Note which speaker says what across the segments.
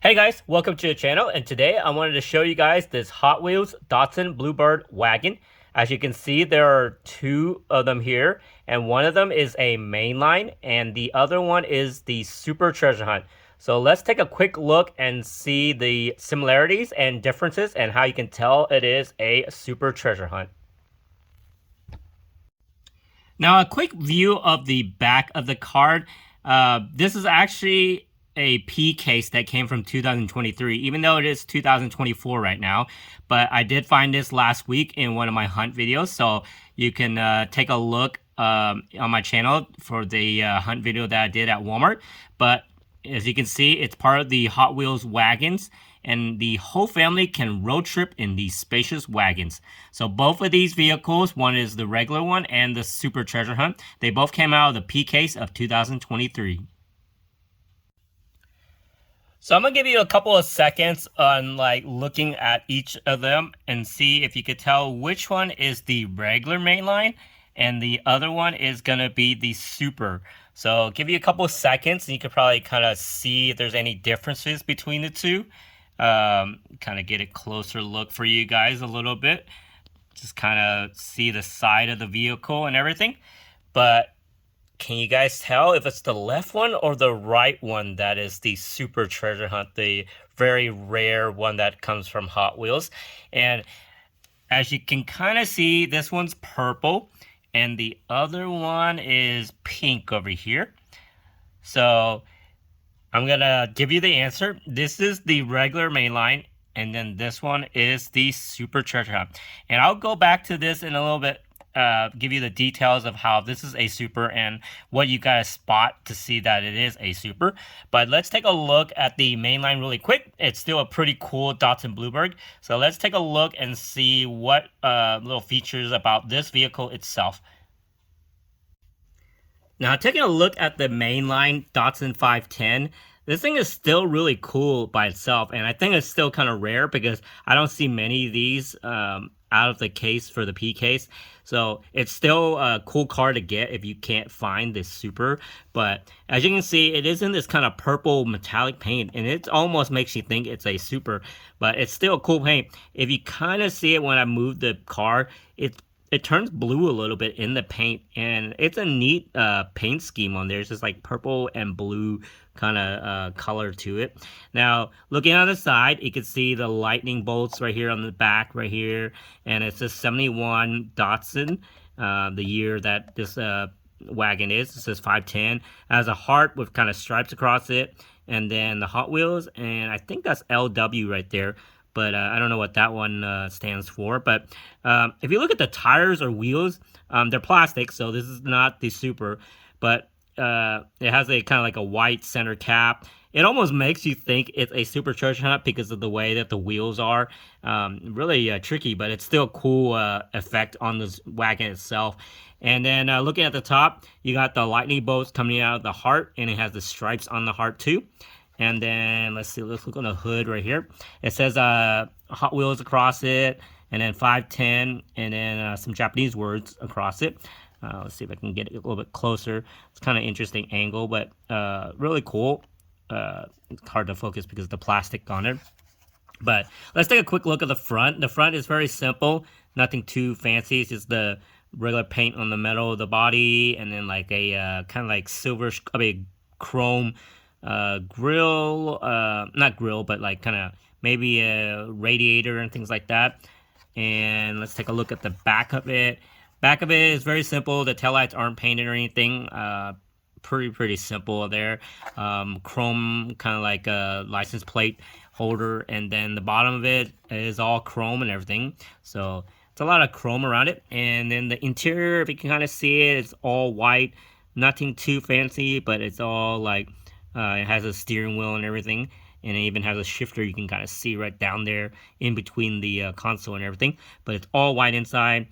Speaker 1: Hey guys, welcome to the channel, and today I wanted to show you guys this Hot Wheels Datsun Bluebird Wagon. As you can see, there are two of them here, and one of them is a mainline, and the other one is the Super Treasure Hunt. So let's take a quick look and see the similarities and differences and how you can tell it is a Super Treasure Hunt. Now, a quick view of the back of the card. This is actually a P case that came from 2023, even though it is 2024 right now. But I did find this last week in one of my hunt videos, so you can take a look on my channel for the hunt video that I did at Walmart. But as you can see, it's part of the Hot Wheels Wagons, and the whole family can road trip in these spacious wagons. So both of these vehicles, one is the regular one and the Super Treasure Hunt, they both came out of the P case of 2023. So I'm gonna give you a couple of seconds on looking at each of them and see if you could tell which one is the regular mainline and the other one is gonna be the super. So I'll give you a couple of seconds and you could probably kind of see if there's any differences between the two. Kind of get a closer look for you guys a little bit. Just kind of see the side of the vehicle and everything. But can you guys tell if it's the left one or the right one that is the Super Treasure Hunt, the very rare one that comes from Hot Wheels? And as you can kind of see, this one's purple and the other one is pink over here. So I'm gonna give you the answer. This is the regular mainline, and then this one is the Super Treasure Hunt. And I'll go back to this in a little bit, give you the details of how this is a super and what you gotta spot to see that it is a super. But let's take a look at the mainline really quick. It's still a pretty cool Datsun Bluebird. So let's take a look and see what little features about this vehicle itself. Now, taking a look at the mainline Datsun 510, this thing is still really cool by itself, and I think it's still kind of rare because I don't see many of these out of the case for the P case. So it's still a cool car to get if you can't find this super. But as you can see, it is in this kind of purple metallic paint, and it almost makes you think it's a super, but it's still a cool paint. If you kind of see it when I move the car, it turns blue a little bit in the paint, and it's a neat paint scheme on there. It's just like purple and blue kind of color to it. Now, looking on the side, you can see the lightning bolts right here on the back right here, and it's a 71 Datsun, the year that this wagon is. It says 510. It has a heart with kind of stripes across it, and then the Hot Wheels, and I think that's LW right there. But I don't know what that one stands for. But if you look at the tires or wheels, they're plastic, so this is not the super. But it has a kind of like a white center cap. It almost makes you think it's a Super Treasure Hunt because of the way that the wheels are. Really tricky, but it's still a cool effect on this wagon itself. And then looking at the top, you got the lightning bolts coming out of the heart, and it has the stripes on the heart too. And then let's see, let's look on the hood right here. It says Hot Wheels across it, and then 510, and then some Japanese words across it. Let's see if I can get it a little bit closer. It's kind of interesting angle, but really cool. It's hard to focus because of the plastic on it. But let's take a quick look at the front. The front is very simple, nothing too fancy. It's just the regular paint on the metal of the body, and then like a kind of like silver, chrome grill, not grill, but like kind of maybe a radiator and things like that. And let's take a look at the back of it. Back of it is very simple. The taillights aren't painted or anything. Pretty simple there. Chrome, kind of like a license plate holder, and then the bottom of it is all chrome and everything. So it's a lot of chrome around it. And then the interior, if you can kind of see it, it's all white. Nothing too fancy, but it's all like it has a steering wheel and everything, and it even has a shifter you can kind of see right down there in between the console and everything. But it's all white inside,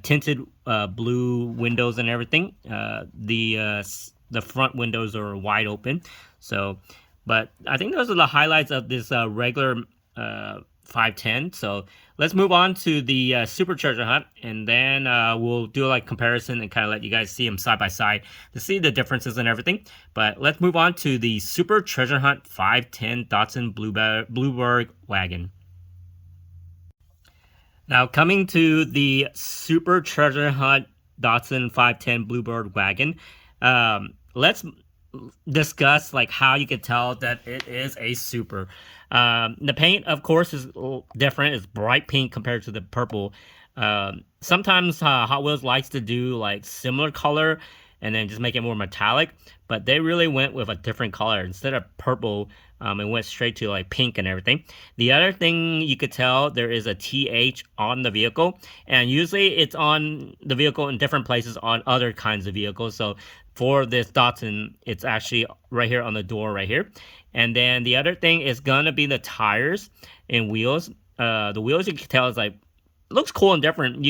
Speaker 1: tinted blue windows and everything. The front windows are wide open. So, but I think those are the highlights of this regular 510. So let's move on to the Super Treasure Hunt, and then we'll do like comparison and kind of let you guys see them side by side to see the differences and everything. But let's move on to the Super Treasure Hunt 510 Datsun Bluebird Wagon. Now, coming to the Super Treasure Hunt Datsun 510 Bluebird Wagon, let's discuss like how you can tell that it is a super. The paint, of course, is a little different. It's bright pink compared to the purple. Sometimes Hot Wheels likes to do like similar color and then just make it more metallic, but they really went with a different color instead of purple. It went straight to like pink and everything. The other thing you could tell, there is a TH on the vehicle, and usually it's on the vehicle in different places on other kinds of vehicles. So for this Datsun, it's actually right here on the door right here. And then the other thing is gonna be the tires and wheels. The wheels, you can tell, is like, looks cool and different.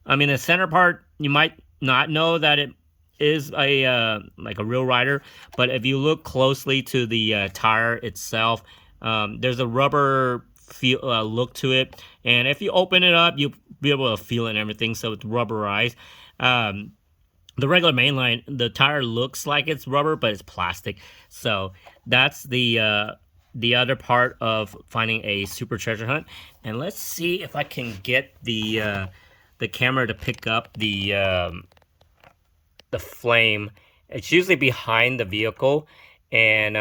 Speaker 1: I mean, the center part, you might not know that it is a like a real rider, but if you look closely to the tire itself, there's a rubber feel look to it, and if you open it up, you'll be able to feel it and everything. So it's rubberized. The regular mainline, the tire looks like it's rubber, but it's plastic. So that's the other part of finding a Super Treasure Hunt. And let's see if I can get the camera to pick up the flame. It's usually behind the vehicle, and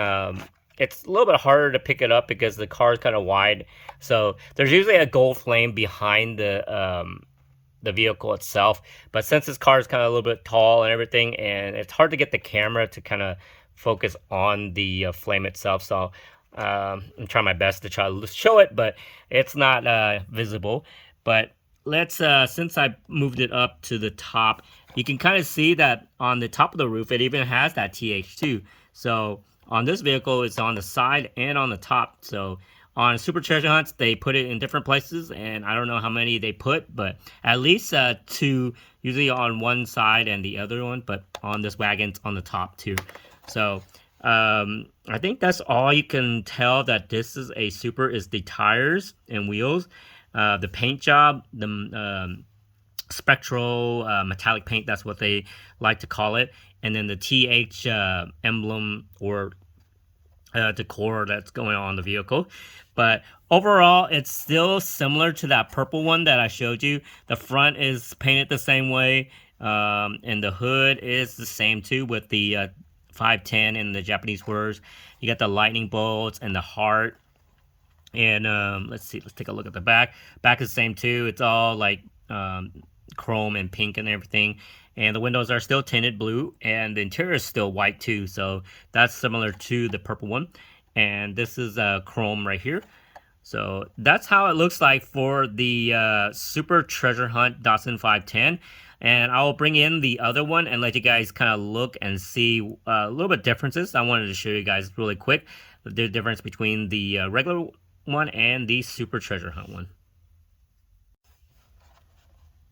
Speaker 1: it's a little bit harder to pick it up because the car is kind of wide. So there's usually a gold flame behind the vehicle itself, but since this car is kind of a little bit tall and everything, and it's hard to get the camera to kind of focus on the flame itself, so I'm trying my best to try to show it, but it's not visible. But let's since I moved it up to the top, you can kind of see that on the top of the roof it even has that TH2. So on this vehicle, it's on the side and on the top. So on Super Treasure Hunts, they put it in different places, and I don't know how many they put, but at least 2, usually on one side and the other one, but on this wagon's on the top too. So I think that's all you can tell that this is a super, is the tires and wheels, the paint job, the spectral metallic paint, that's what they like to call it, and then the TH emblem or decor that's going on the vehicle. But overall, it's still similar to that purple one that I showed you. The front is painted the same way, and the hood is the same too, with the 510 and the Japanese words. You got the lightning bolts and the heart. And let's take a look at the back. Back is the same too. It's all like chrome and pink and everything. And the windows are still tinted blue, and the interior is still white too. So that's similar to the purple one. And this is chrome right here. So that's how it looks like for the Super Treasure Hunt Datsun 510. And I'll bring in the other one and let you guys kind of look and see a little bit differences. I wanted to show you guys really quick the difference between the regular one and the Super Treasure Hunt one.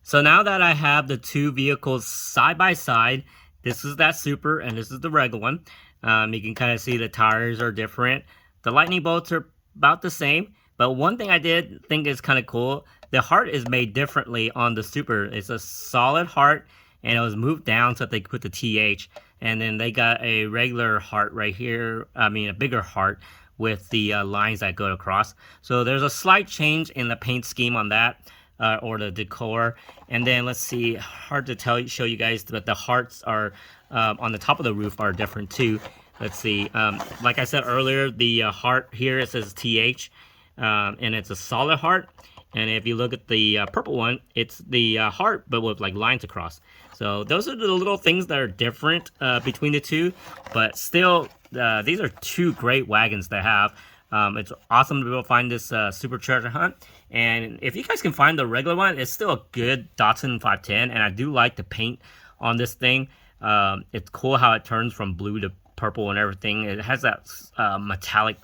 Speaker 1: So now that I have the two vehicles side by side, this is that Super and this is the regular one. You can kind of see the tires are different. The lightning bolts are about the same, but one thing I did think is kind of cool, the heart is made differently on the Super. It's a solid heart, and it was moved down so that they could put the TH, and then they got a regular heart right here, I mean a bigger heart with the lines that go across. So there's a slight change in the paint scheme on that. Or the decor. And then let's see, hard to show you guys, but the hearts are on the top of the roof are different too. Let's see, like I said earlier, the heart here, it says TH, and it's a solid heart. And if you look at the purple one, it's the heart, but with like lines across. So those are the little things that are different between the two, but still, these are two great wagons to have. It's awesome to be able to find this Super Treasure Hunt. And if you guys can find the regular one, it's still a good Datsun 510. And I do like the paint on this thing. It's cool how it turns from blue to purple and everything. It has that metallic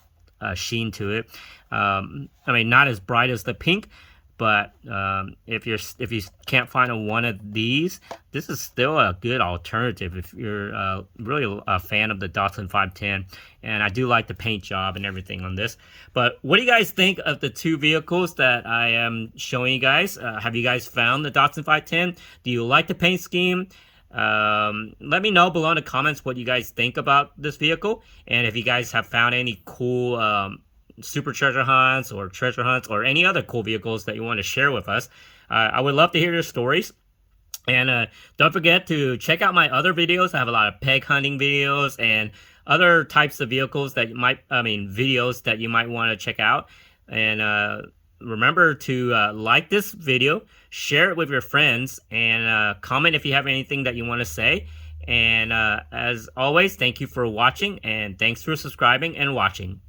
Speaker 1: sheen to it. I mean, not as bright as the pink, But if you can't find one of these, this is still a good alternative if you're really a fan of the Datsun 510. And I do like the paint job and everything on this. But what do you guys think of the two vehicles that I am showing you guys? Have you guys found the Datsun 510? Do you like the paint scheme? Let me know below in the comments what you guys think about this vehicle, and if you guys have found any cool super treasure hunts or treasure hunts or any other cool vehicles that you want to share with us. I would love to hear your stories. And don't forget to check out my other videos. I have a lot of peg hunting videos and other types of vehicles that videos that you might want to check out. And remember to like this video, share it with your friends, and comment if you have anything that you want to say. And as always, thank you for watching, and thanks for subscribing and watching.